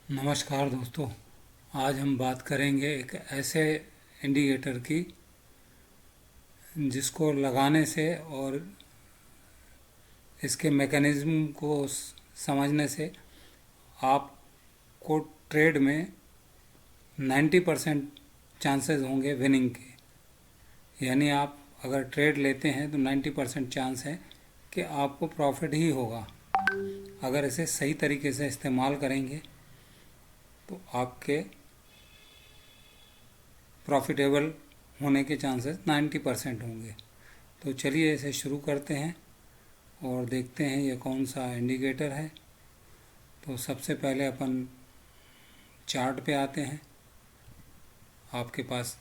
नमस्कार दोस्तों। आज हम बात करेंगे एक ऐसे इंडिकेटर की जिसको लगाने से और इसके मैकेनिज्म को समझने से आपको ट्रेड में 90% चांसेस होंगे विनिंग के। यानी आप अगर ट्रेड लेते हैं तो 90% चांस है कि आपको प्रॉफिट ही होगा। अगर इसे सही तरीके से इस्तेमाल करेंगे तो आपके प्रॉफिटेबल होने के चांसेस 90% होंगे। तो चलिए इसे शुरू करते हैं और देखते हैं ये कौन सा इंडिकेटर है। तो सबसे पहले अपन चार्ट पे आते हैं। आपके पास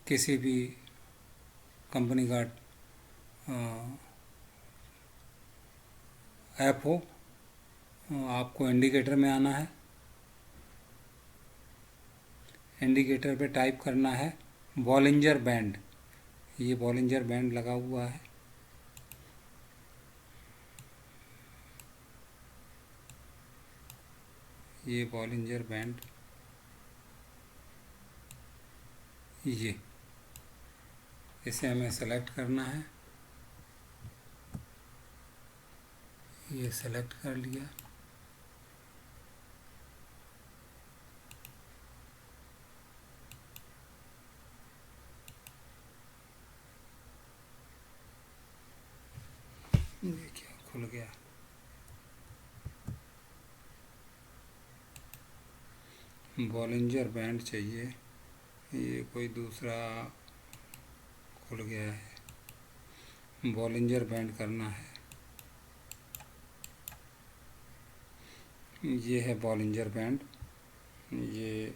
किसी भी कंपनी का ऐप हो, आपको इंडिकेटर में आना है। इंडिकेटर पे टाइप करना है बॉलिंजर बैंड। ये बॉलिंजर बैंड लगा हुआ है। ये बॉलिंजर बैंड, ये इसे हमें सेलेक्ट करना है। ये सेलेक्ट कर लिया। देखिए खुल गया। बॉलिंजर बैंड चाहिए, ये कोई दूसरा खुल गया है। बॉलिंजर बैंड करना है। ये है बॉलिंजर बैंड। ये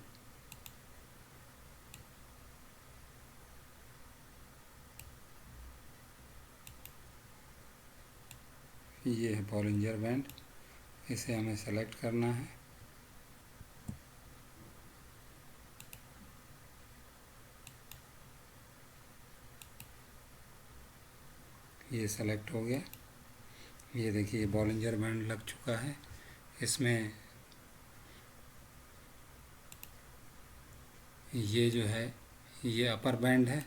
ये है बॉलिंजर बैंड। इसे हमें सेलेक्ट करना है। ये सेलेक्ट हो गया। ये देखिए बॉलिंजर बैंड लग चुका है। इसमें ये जो है ये अपर बैंड है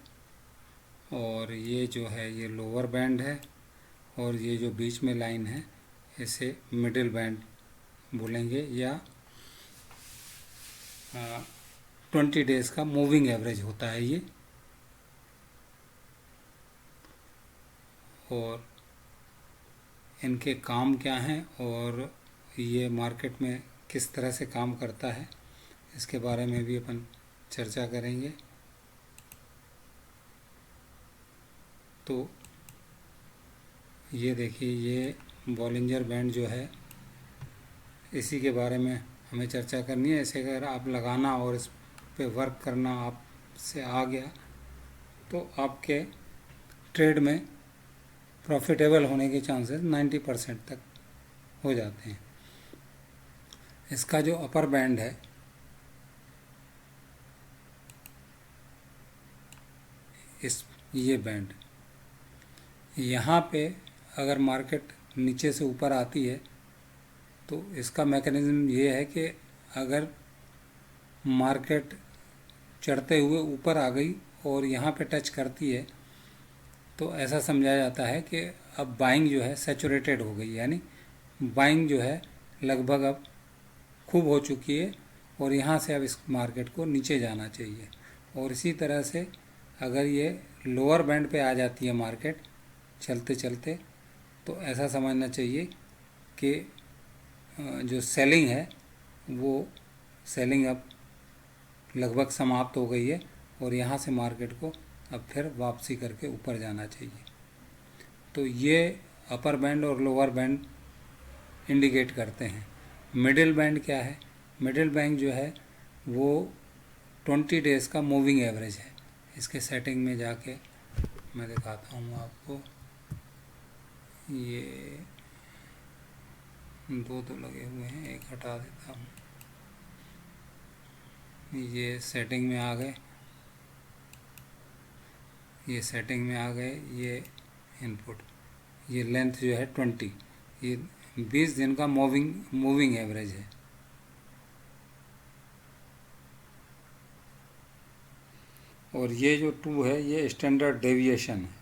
और ये जो है ये लोअर बैंड है और ये जो बीच में लाइन है इसे मिडिल बैंड बोलेंगे या 20 डेज़ का मूविंग एवरेज होता है ये। और इनके काम क्या हैं और ये मार्केट में किस तरह से काम करता है इसके बारे में भी अपन चर्चा करेंगे। तो ये देखिए ये बॉलिंजर बैंड जो है इसी के बारे में हमें चर्चा करनी है। इसे अगर आप लगाना और इस पे वर्क करना आपसे आ गया तो आपके ट्रेड में प्रॉफिटेबल होने के चांसेस 90% तक हो जाते हैं। इसका जो अपर बैंड है ये बैंड, यहाँ पे अगर मार्केट नीचे से ऊपर आती है तो इसका मैकेनिज्म ये है कि अगर मार्केट चढ़ते हुए ऊपर आ गई और यहाँ पे टच करती है तो ऐसा समझा जाता है कि अब बाइंग जो है सैचुरेटेड हो गई, यानी बाइंग जो है लगभग अब खूब हो चुकी है और यहाँ से अब इस मार्केट को नीचे जाना चाहिए। और इसी तरह से अगर ये लोअर बैंड पे आ जाती है मार्केट चलते चलते तो ऐसा समझना चाहिए कि जो सेलिंग है वो सेलिंग अब लगभग समाप्त हो गई है और यहाँ से मार्केट को अब फिर वापसी करके ऊपर जाना चाहिए। तो ये अपर बैंड और लोअर बैंड इंडिकेट करते हैं। मिडिल बैंड क्या है? मिडिल बैंड जो है वो 20 डेज़ का मूविंग एवरेज है। इसके सेटिंग में जाके मैं दिखाता हूँ आपको। ये दो लगे हुए हैं, एक हटा देता हूँ। ये सेटिंग में आ गए, ये सेटिंग में आ गए। ये इनपुट, ये लेंथ जो है 20, ये 20 दिन का मूविंग एवरेज है। और ये जो 2 है ये स्टैंडर्ड डेविएशन है।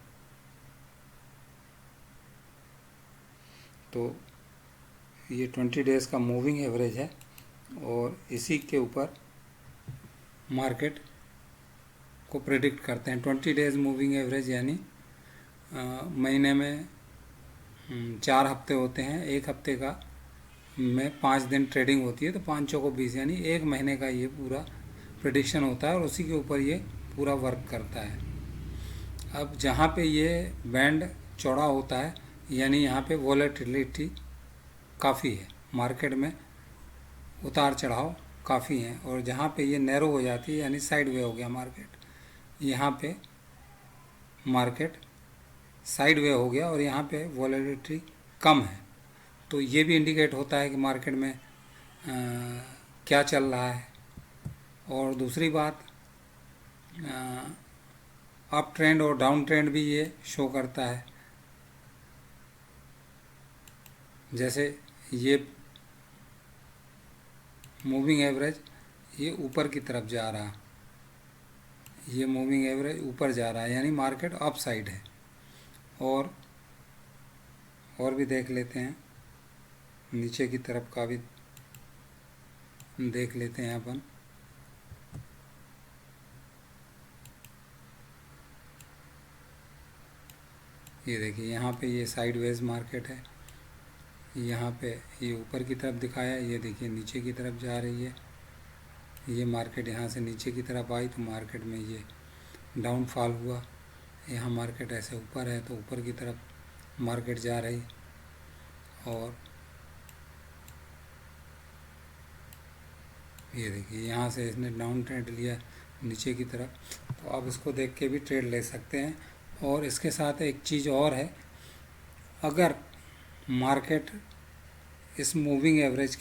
तो ये 20 डेज़ का मूविंग एवरेज है और इसी के ऊपर मार्केट को प्रेडिक्ट करते हैं। 20 डेज़ मूविंग एवरेज यानी महीने में 4 हफ्ते होते हैं, एक हफ्ते का में 5 दिन ट्रेडिंग होती है, तो 5 चौको 20 यानी एक महीने का ये पूरा प्रेडिक्शन होता है और उसी के ऊपर ये पूरा वर्क करता है। अब जहाँ पे ये बैंड चौड़ा होता है यानी यहाँ पे वॉलेटिलिटी काफ़ी है, मार्केट में उतार चढ़ाव काफ़ी हैं, और जहाँ पे ये नैरो हो जाती है यानी साइड वे हो गया मार्केट, यहाँ पे मार्केट साइड वे हो गया और यहाँ पे वॉलेटिलिटी कम है, तो ये भी इंडिकेट होता है कि मार्केट में क्या चल रहा है। और दूसरी बात, अप ट्रेंड और डाउन ट्रेंड भी ये शो करता है। जैसे ये मूविंग एवरेज ये ऊपर की तरफ जा रहा, ये मूविंग एवरेज ऊपर जा रहा है यानी मार्केट अप साइड है। और भी देख लेते हैं, नीचे की तरफ का भी देख लेते हैं अपन। ये देखिए यहाँ पे ये साइडवेज मार्केट है, यहाँ पे ये ऊपर की तरफ दिखाया, ये देखिए नीचे की तरफ जा रही है। ये मार्केट यहाँ से नीचे की तरफ आई तो मार्केट में ये डाउनफॉल हुआ, यहाँ मार्केट ऐसे ऊपर है तो ऊपर की तरफ मार्केट जा रही। और ये देखिए यहाँ से इसने डाउन ट्रेंड लिया नीचे की तरफ, तो आप इसको देख के भी ट्रेड ले सकते हैं। और इसके साथ एक चीज़ और है, अगर मार्केट इस मूविंग एवरेज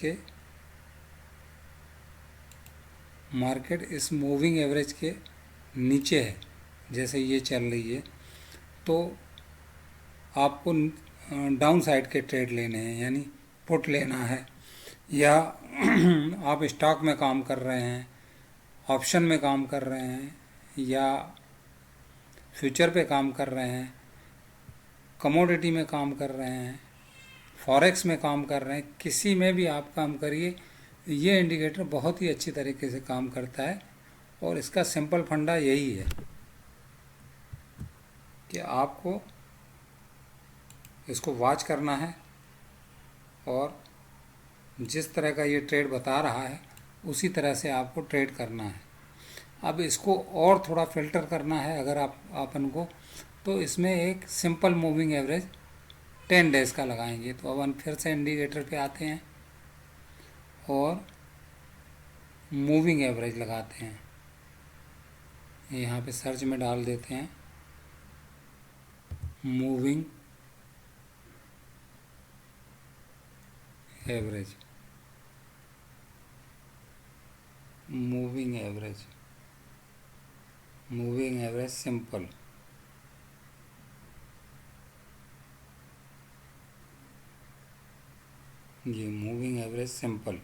के नीचे है, जैसे ये चल रही है, तो आपको डाउन साइड के ट्रेड लेने हैं यानी पुट लेना है, या आप स्टॉक में काम कर रहे हैं, ऑप्शन में काम कर रहे हैं, या फ्यूचर पे काम कर रहे हैं, कमोडिटी में काम कर रहे हैं, फॉरेक्स में काम कर रहे हैं, किसी में भी आप काम करिए, ये इंडिकेटर बहुत ही अच्छी तरीके से काम करता है। और इसका सिंपल फंडा यही है कि आपको इसको वॉच करना है और जिस तरह का ये ट्रेड बता रहा है उसी तरह से आपको ट्रेड करना है। अब इसको और थोड़ा फिल्टर करना है अगर अपन को, तो इसमें एक सिंपल मूविंग एवरेज 10 डेज़ का लगाएंगे। तो अपन फिर से इंडिकेटर पे आते हैं और मूविंग एवरेज लगाते हैं, यहाँ पे सर्च में डाल देते हैं moving average, moving average simple. ये मूविंग एवरेज सिंपल,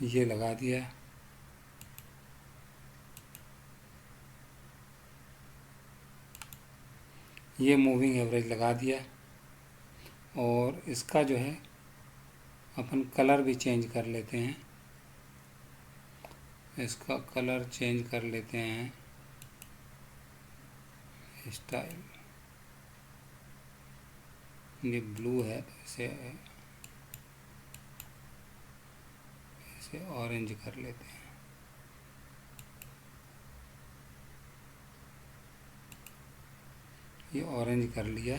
ये लगा दिया। ये मूविंग एवरेज लगा दिया और इसका जो है अपन कलर भी चेंज कर लेते हैं, इसका कलर चेंज कर लेते हैं, स्टाइल ये ब्लू है तो इसे ऑरेंज कर लेते हैं। ये ऑरेंज कर लिया,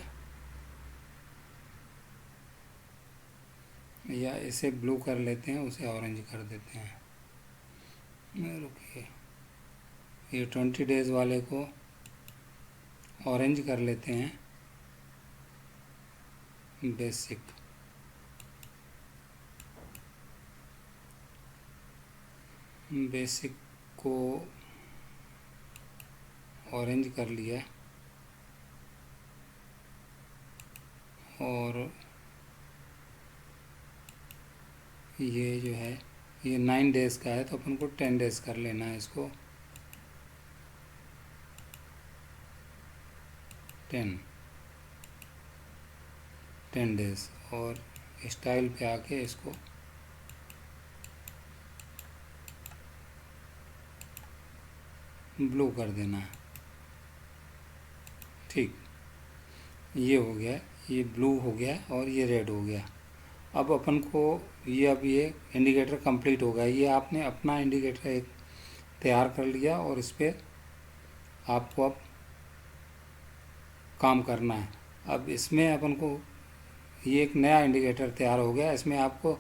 या इसे ब्लू कर लेते हैं, उसे ऑरेंज कर देते हैं। रुकिए, ये 20 डेज़ वाले को ऑरेंज कर लेते हैं, बेसिक को ऑरेंज कर लिया और ये जो है ये 9 डेज़ का है तो अपन को 10 डेज़ कर लेना है इसको। 10 डेज़ और स्टाइल पे आके इसको ब्लू कर देना है। ठीक, ये हो गया, ये ब्लू हो गया और ये रेड हो गया। अब अपन को ये अब ये इंडिकेटर कंप्लीट हो गया। ये आपने अपना इंडिकेटर एक तैयार कर लिया और इस पर आपको अब काम करना है। अब इसमें अपन को ये एक नया इंडिकेटर तैयार हो गया। इसमें आपको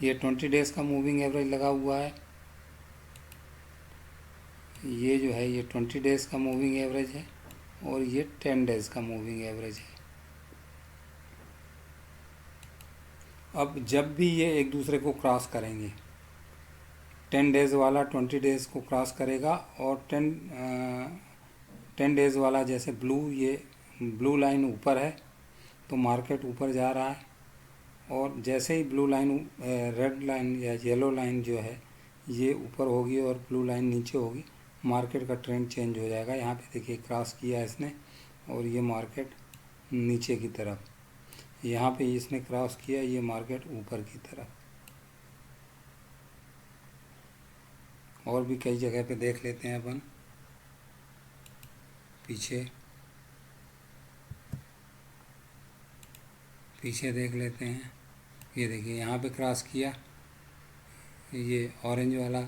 ये 20 डेज़ का मूविंग एवरेज लगा हुआ है। ये जो है ये 20 डेज़ का मूविंग एवरेज है और ये 10 डेज़ का मूविंग एवरेज है। अब जब भी ये एक दूसरे को क्रॉस करेंगे, 10 डेज़ वाला 20 डेज़ को क्रॉस करेगा और 10 डेज़ वाला जैसे ब्लू, ये ब्लू लाइन ऊपर है तो मार्केट ऊपर जा रहा है, और जैसे ही ब्लू लाइन रेड लाइन या येलो लाइन जो है ये ऊपर होगी और ब्लू लाइन नीचे होगी, मार्केट का ट्रेंड चेंज हो जाएगा। यहाँ पे देखिए क्रॉस किया इसने और ये मार्केट नीचे की तरफ, यहाँ पे इसने क्रॉस किया, ये मार्केट ऊपर की तरफ। और भी कई जगह पे देख लेते हैं अपन। पीछे देख लेते हैं। ये देखिए यहाँ पे क्रॉस किया, ये ऑरेंज वाला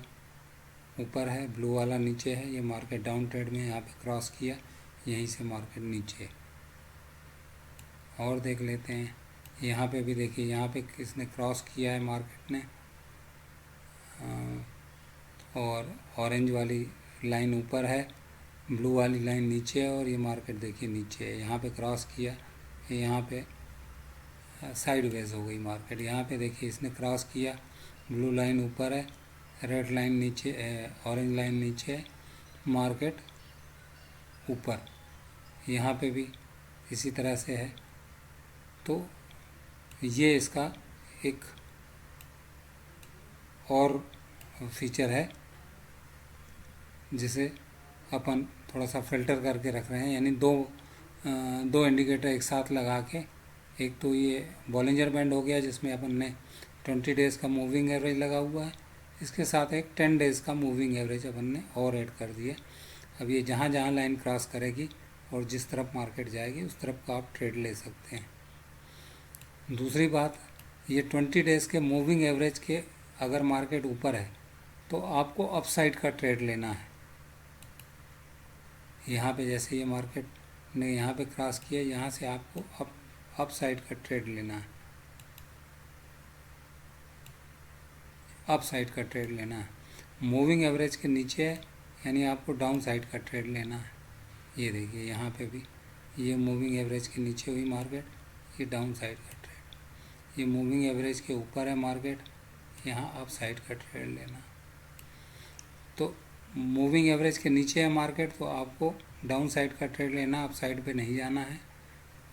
ऊपर है, ब्लू वाला नीचे है, ये मार्केट डाउन ट्रेड में। यहाँ पे क्रॉस किया, यहीं से मार्केट नीचे। और देख लेते हैं, यहाँ पे भी देखिए, यहाँ पे किसने क्रॉस किया है मार्केट ने, और ऑरेंज वाली लाइन ऊपर है, ब्लू वाली लाइन नीचे है, और ये मार्केट देखिए नीचे है। यहाँ पे क्रॉस किया, यहाँ पे साइड वेज हो गई मार्केट। यहाँ पे देखिए इसने क्रॉस किया, ब्लू लाइन ऊपर है, रेड लाइन नीचे, ऑरेंज लाइन नीचे है, मार्केट ऊपर। यहाँ पे भी इसी तरह से है। तो ये इसका एक और फीचर है जिसे अपन थोड़ा सा फिल्टर करके रख रहे हैं, यानी दो इंडिकेटर एक साथ लगा के। एक तो ये बॉलिंजर बैंड हो गया जिसमें अपन ने 20 डेज़ का मूविंग एवरेज लगा हुआ है, इसके साथ एक 10 डेज़ का मूविंग एवरेज अपन ने और ऐड कर दिया। अब ये जहाँ जहाँ लाइन क्रॉस करेगी और जिस तरफ मार्केट जाएगी उस तरफ का आप ट्रेड ले सकते हैं। दूसरी बात, ये 20 डेज़ के मूविंग एवरेज के अगर मार्केट ऊपर है तो आपको अप साइड का ट्रेड लेना है। यहाँ पे जैसे ये मार्केट ने यहाँ पे क्रॉस किया, यहाँ से आपको अप साइड का ट्रेड लेना है, अप साइड का ट्रेड लेना है। मूविंग एवरेज के नीचे है, यानी आपको डाउन साइड का ट्रेड लेना है। ये देखिए यहाँ पे भी ये मूविंग एवरेज के नीचे हुई मार्केट, ये डाउन साइड का ट्रेड। ये मूविंग एवरेज के ऊपर है मार्केट, यहाँ अप साइड का ट्रेड लेना। तो मूविंग एवरेज के नीचे है मार्केट तो आपको डाउन साइड का ट्रेड लेना, अप साइड पे नहीं जाना है।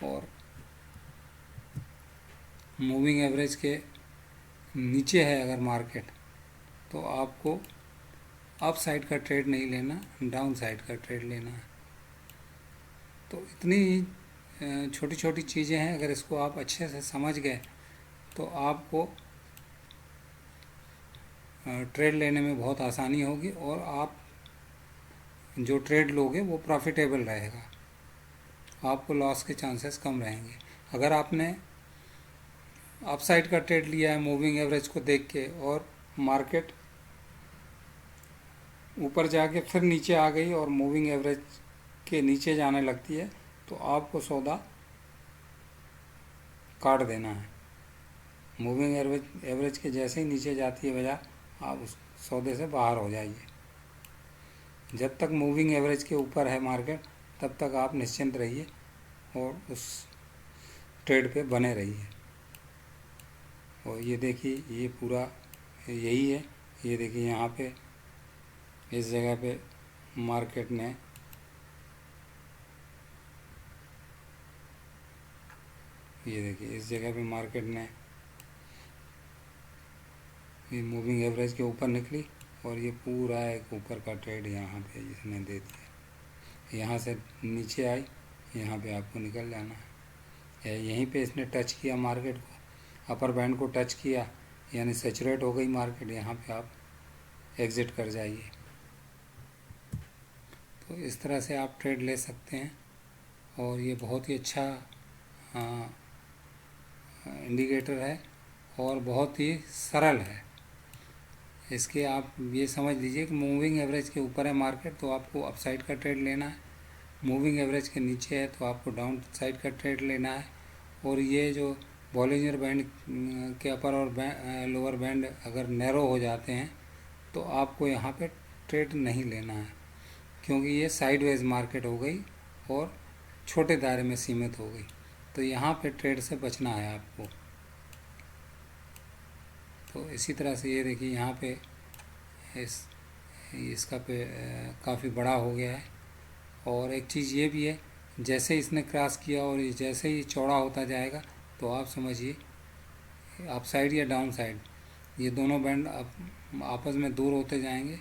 और मूविंग एवरेज के नीचे है अगर मार्केट तो आपको अप साइड का ट्रेड नहीं लेना, डाउन साइड का ट्रेड लेना है। तो इतनी छोटी छोटी चीज़ें हैं, अगर इसको आप अच्छे से समझ गए तो आपको ट्रेड लेने में बहुत आसानी होगी और आप जो ट्रेड लोगे वो प्रॉफिटेबल रहेगा, आपको लॉस के चांसेस कम रहेंगे। अगर आपने अप साइड का ट्रेड लिया है मूविंग एवरेज को देख के और मार्केट ऊपर जाके फिर नीचे आ गई और मूविंग एवरेज के नीचे जाने लगती है तो आपको सौदा काट देना है। मूविंग एवरेज के जैसे ही नीचे जाती है बाजार, आप उस सौदे से बाहर हो जाइए। जब तक मूविंग एवरेज के ऊपर है मार्केट तब तक आप निश्चिंत रहिए और उस ट्रेड पे बने रहिए। और ये देखिए ये पूरा यही है। ये देखिए यहाँ पे इस जगह पे मार्केट ने ये देखिए इस जगह पे मार्केट ने ये मूविंग एवरेज के ऊपर निकली और ये पूरा एक ऊपर का ट्रेड यहाँ पे इसने दे दिया। यहाँ से नीचे आई, यहाँ पे आपको निकल जाना है। यहीं पे इसने टच किया मार्केट को, अपर बैंड को टच किया, यानी सैचुरेट हो गई मार्केट, यहाँ पे आप एग्ज़िट कर जाइए। तो इस तरह से आप ट्रेड ले सकते हैं और ये बहुत ही अच्छा इंडिकेटर है और बहुत ही सरल है। इसके आप ये समझ लीजिए कि मूविंग एवरेज के ऊपर है मार्केट तो आपको अपसाइड का ट्रेड लेना है, मूविंग एवरेज के नीचे है तो आपको डाउन साइड का ट्रेड लेना है। और ये जो बॉलिंजर बैंड के अपर और लोअर बैंड अगर नैरो हो जाते हैं तो आपको यहाँ पे ट्रेड नहीं लेना है, क्योंकि ये साइडवेज मार्केट हो गई और छोटे दायरे में सीमित हो गई। तो यहाँ पे ट्रेड से बचना है आपको। तो इसी तरह से ये देखिए यहाँ पे इसका पे काफ़ी बड़ा हो गया है। और एक चीज़ ये भी है, जैसे इसने क्रॉस किया और जैसे ही चौड़ा होता जाएगा तो आप समझिए अप साइड या डाउन साइड ये दोनों बैंड आपस में दूर होते जाएंगे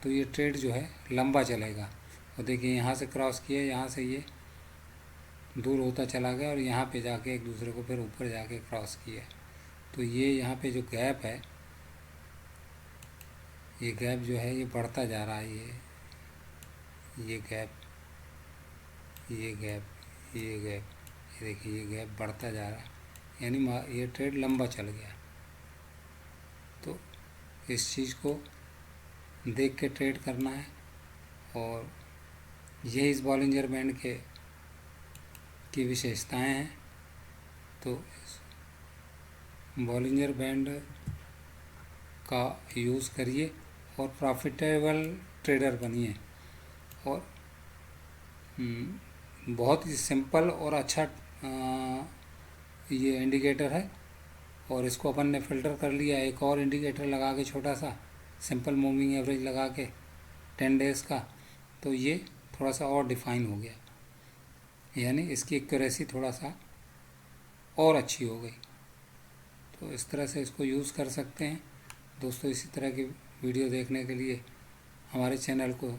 तो ये ट्रेड जो है लंबा चलेगा। और देखिए यहाँ से क्रॉस किया, यहाँ से ये दूर होता चला गया और यहाँ पे जाके एक दूसरे को फिर ऊपर जाके क्रॉस किया। तो ये यहाँ पे जो गैप है, ये गैप जो है ये बढ़ता जा रहा है। ये गैप, ये गैप, ये गैप, ये देखिए ये गैप बढ़ता जा रहा है, यानी ये ट्रेड लंबा चल गया। तो इस चीज़ को देख के ट्रेड करना है। और ये इस बॉलिंजर बैंड की विशेषताएं हैं। तो बॉलिंजर बैंड का यूज़ करिए और प्रॉफिटेबल ट्रेडर बनिए। और बहुत ही सिंपल और अच्छा ये इंडिकेटर है और इसको अपन ने फ़िल्टर कर लिया। एक और इंडिकेटर लगा के छोटा सा सिंपल मूविंग एवरेज लगा के 10 डेज़ का, तो ये थोड़ा सा और डिफ़ाइन हो गया, यानी इसकी एक्यूरेसी थोड़ा सा और अच्छी हो गई। तो इस तरह से इसको यूज़ कर सकते हैं दोस्तों। इसी तरह की वीडियो देखने के लिए हमारे चैनल को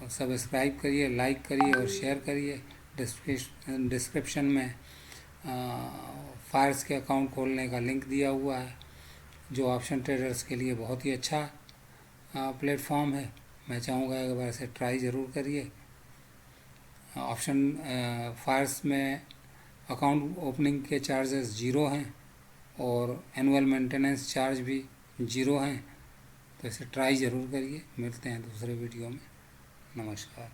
सब्सक्राइब करिए, लाइक करिए और शेयर करिए। डिस्क्रिप्शन में फायर्स के अकाउंट खोलने का लिंक दिया हुआ है, जो ऑप्शन ट्रेडर्स के लिए बहुत ही अच्छा प्लेटफॉर्म है। मैं चाहूँगा एक बार इसे ट्राई ज़रूर करिए। ऑप्शन फायर्स में अकाउंट ओपनिंग के चार्जेस 0 हैं और एनुअल मेंटेनेंस चार्ज भी 0 हैं। तो इसे ट्राई ज़रूर करिए। मिलते हैं दूसरे वीडियो में। नमस्कार।